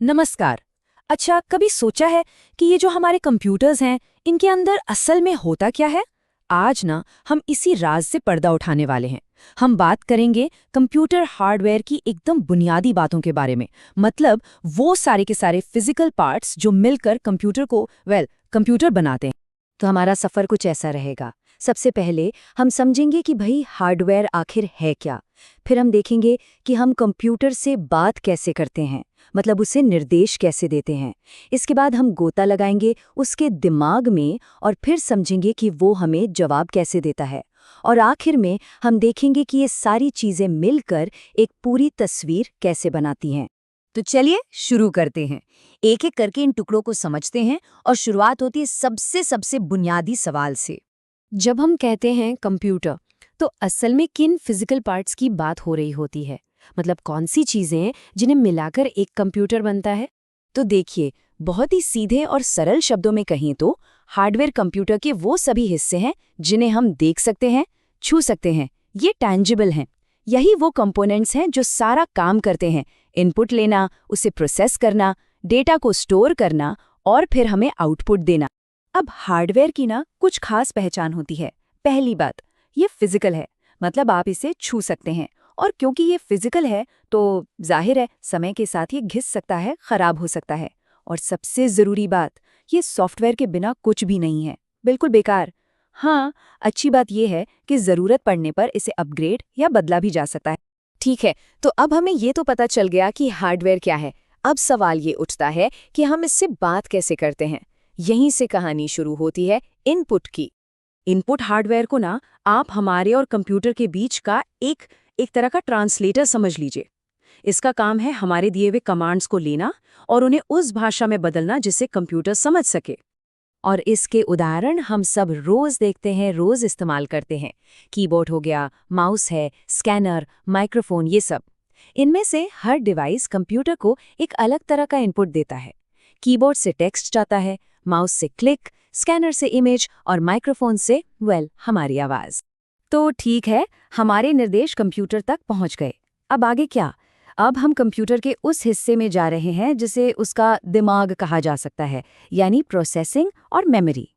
नमस्कार। अच्छा, कभी सोचा है कि ये जो हमारे कंप्यूटर्स हैं, इनके अंदर असल में होता क्या है? आज ना हम इसी राज से पर्दा उठाने वाले हैं। हम बात करेंगे कंप्यूटर हार्डवेयर की एकदम बुनियादी बातों के बारे में। मतलब वो सारे के सारे फिजिकल पार्ट्स जो मिलकर कंप्यूटर को कंप्यूटर बनाते हैं। तो हमारा सफर कुछ ऐसा रहेगा। सबसे पहले हम समझेंगे कि भाई हार्डवेयर आखिर है क्या। फिर हम देखेंगे कि हम कंप्यूटर से बात कैसे करते हैं, मतलब उसे निर्देश कैसे देते हैं। इसके बाद हम गोता लगाएंगे उसके दिमाग में और फिर समझेंगे कि वो हमें जवाब कैसे देता है। और आखिर में हम देखेंगे कि ये सारी चीजें मिलकर एक पूरी तस्वीर कैसे बनाती हैं। तो चलिए शुरू करते हैं। एक एक करके इन टुकड़ों को समझते हैं और शुरुआत होती है सबसे सबसे बुनियादी सवाल से। जब हम कहते हैं कंप्यूटर, तो असल में किन फिजिकल पार्ट्स की बात हो रही होती है? मतलब कौन सी चीजें हैं जिन्हें मिलाकर एक कंप्यूटर बनता है? तो देखिए, बहुत ही सीधे और सरल शब्दों में कहें तो हार्डवेयर कंप्यूटर के वो सभी हिस्से हैं जिन्हें हम देख सकते हैं, छू सकते हैं, ये टैंजिबल हैं। यही वो कंपोनेंट्स हैं जो सारा काम करते हैं, इनपुट लेना, उसे प्रोसेस करना, डेटा को स्टोर करना और फिर हमें आउटपुट देना। अब हार्डवेयर की ना कुछ खास पहचान होती है। पहली बात, ये फिजिकल है, मतलब आप इसे छू सकते हैं। और क्योंकि ये फिजिकल है तो जाहिर है समय के साथ ये घिस सकता है, खराब हो सकता है। और सबसे ज़रूरी बात, ये सॉफ्टवेयर के बिना कुछ भी नहीं है, बिल्कुल बेकार। हाँ, अच्छी बात यह है कि ज़रूरत पड़ने पर इसे अपग्रेड या बदला भी जा सकता है। ठीक है, तो अब हमें ये तो पता चल गया कि हार्डवेयर क्या है। अब सवाल ये उठता है कि हम इससे बात कैसे करते हैं। यहीं से कहानी शुरू होती है इनपुट की। इनपुट हार्डवेयर को ना आप हमारे और कंप्यूटर के बीच का एक तरह का ट्रांसलेटर समझ लीजिए। इसका काम है हमारे दिए हुए कमांड्स को लेना और उन्हें उस भाषा में बदलना जिसे कंप्यूटर समझ सके। और इसके उदाहरण हम सब रोज देखते हैं, रोज इस्तेमाल करते हैं। कीबोर्ड हो गया, माउस है, स्कैनर, माइक्रोफोन, ये सब। इनमें से हर डिवाइस कंप्यूटर को एक अलग तरह का इनपुट देता है। कीबोर्ड से टेक्स्ट जाता है, माउस से क्लिक, स्कैनर से इमेज और माइक्रोफोन से हमारी आवाज। तो ठीक है, हमारे निर्देश कंप्यूटर तक पहुंच गए। अब आगे क्या? अब हम कंप्यूटर के उस हिस्से में जा रहे हैं जिसे उसका दिमाग कहा जा सकता है, यानी प्रोसेसिंग और मेमोरी।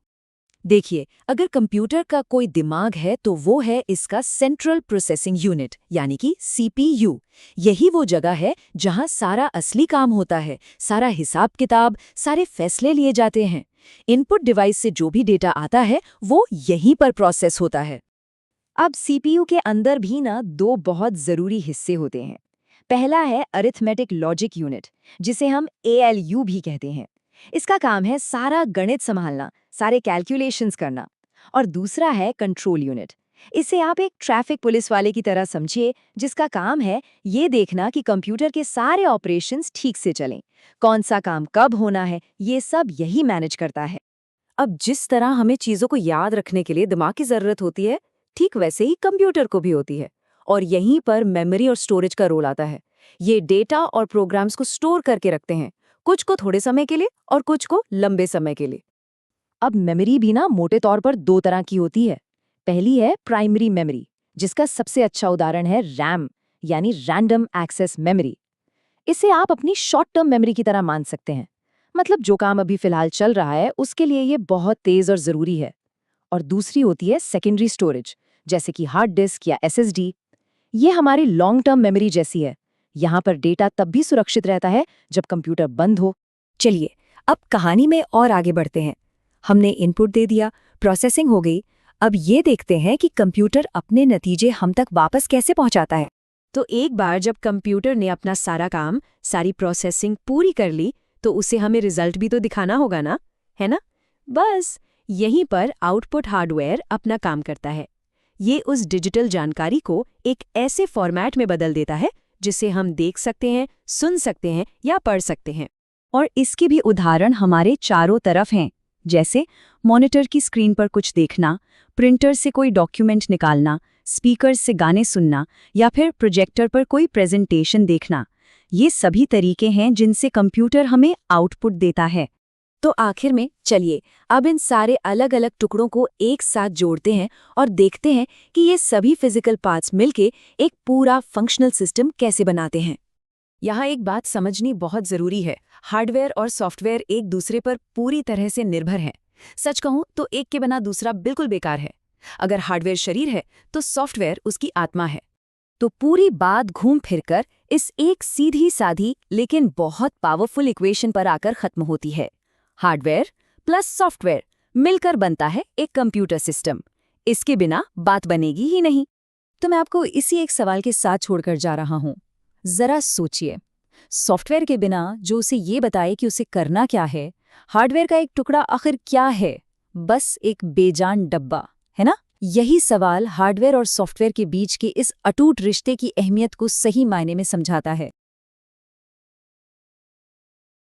देखिए, अगर कंप्यूटर का कोई दिमाग है तो वो है इसका सेंट्रल प्रोसेसिंग यूनिट, यानी कि सीपीयू। यही वो जगह है जहां सारा असली काम होता है, सारा हिसाब किताब, सारे फैसले लिए जाते हैं। इनपुट डिवाइस से जो भी डेटा आता है वो यहीं पर प्रोसेस होता है। अब सीपीयू के अंदर भी ना दो बहुत जरूरी हिस्से होते हैं। पहला है अरिथमेटिक लॉजिक यूनिट, जिसे हम एएलयू भी कहते हैं। इसका काम है सारा गणित संभालना, सारे कैलकुलेशंस करना। और दूसरा है कंट्रोल यूनिट। इसे आप एक ट्रैफिक पुलिस वाले की तरह समझिए, जिसका काम है ये देखना कि कंप्यूटर के सारे ऑपरेशंस ठीक से चलें। कौन सा काम कब होना है, ये सब यही मैनेज करता है। अब जिस तरह हमें चीजों को याद रखने के लिए दिमाग की जरूरत होती है, ठीक वैसे ही कंप्यूटर को भी होती है। और यहीं पर मेमोरी और स्टोरेज का रोल आता है। ये डेटा और प्रोग्राम्स को स्टोर करके रखते हैं, कुछ को थोड़े समय के लिए और कुछ को लंबे समय के लिए। अब मेमोरी भी ना मोटे तौर पर दो तरह की होती है। पहली है प्राइमरी मेमोरी, जिसका सबसे अच्छा उदाहरण है रैम, यानी रैंडम एक्सेस मेमोरी। इसे आप अपनी शॉर्ट टर्म मेमोरी की तरह मान सकते हैं। मतलब जो काम अभी फिलहाल चल रहा है उसके लिए ये बहुत तेज और जरूरी है। और दूसरी होती है सेकेंडरी स्टोरेज, जैसे कि हार्ड डिस्क या एसएसडी। ये हमारी लॉन्ग टर्म मेमोरी जैसी है। यहाँ पर डेटा तब भी सुरक्षित रहता है जब कंप्यूटर बंद हो। चलिए, अब कहानी में और आगे बढ़ते हैं। हमने इनपुट दे दिया, प्रोसेसिंग हो गई। अब ये देखते हैं कि कंप्यूटर अपने नतीजे हम तक वापस कैसे पहुंचाता है। तो एक बार जब कंप्यूटर ने अपना सारा काम, सारी प्रोसेसिंग पूरी कर ली, तो उसे हमें रिजल्ट भी तो दिखाना होगा ना, है ना? बस यहीं पर आउटपुट हार्डवेयर अपना काम करता है। ये उस डिजिटल जानकारी को एक ऐसे फॉर्मेट में बदल देता है जिसे हम देख सकते हैं, सुन सकते हैं या पढ़ सकते हैं। और इसके भी उदाहरण हमारे चारों तरफ हैं, जैसे मॉनिटर की स्क्रीन पर कुछ देखना, प्रिंटर से कोई डॉक्यूमेंट निकालना, स्पीकर से गाने सुनना या फिर प्रोजेक्टर पर कोई प्रेजेंटेशन देखना। ये सभी तरीके हैं जिनसे कंप्यूटर हमें आउटपुट देता है। तो आखिर में चलिए अब इन सारे अलग अलग टुकड़ों को एक साथ जोड़ते हैं और देखते हैं कि ये सभी फिजिकल पार्ट्स मिलके एक पूरा फंक्शनल सिस्टम कैसे बनाते हैं। यहाँ एक बात समझनी बहुत जरूरी है। हार्डवेयर और सॉफ्टवेयर एक दूसरे पर पूरी तरह से निर्भर हैं। सच कहूं तो एक के बिना दूसरा बिल्कुल बेकार है। अगर हार्डवेयर शरीर है तो सॉफ्टवेयर उसकी आत्मा है। तो पूरी बात घूम फिरकर इस एक सीधी साधी लेकिन बहुत पावरफुल इक्वेशन पर आकर खत्म होती है। हार्डवेयर प्लस सॉफ्टवेयर मिलकर बनता है एक कंप्यूटर सिस्टम। इसके बिना बात बनेगी ही नहीं। तो मैं आपको इसी एक सवाल के साथ छोड़कर जा रहा हूं। जरा सोचिए, सॉफ्टवेयर के बिना जो उसे ये बताए कि उसे करना क्या है, हार्डवेयर का एक टुकड़ा आखिर क्या है? बस एक बेजान डब्बा, है ना? यही सवाल हार्डवेयर और सॉफ्टवेयर के बीच के इस अटूट रिश्ते की अहमियत को सही मायने में समझाता है।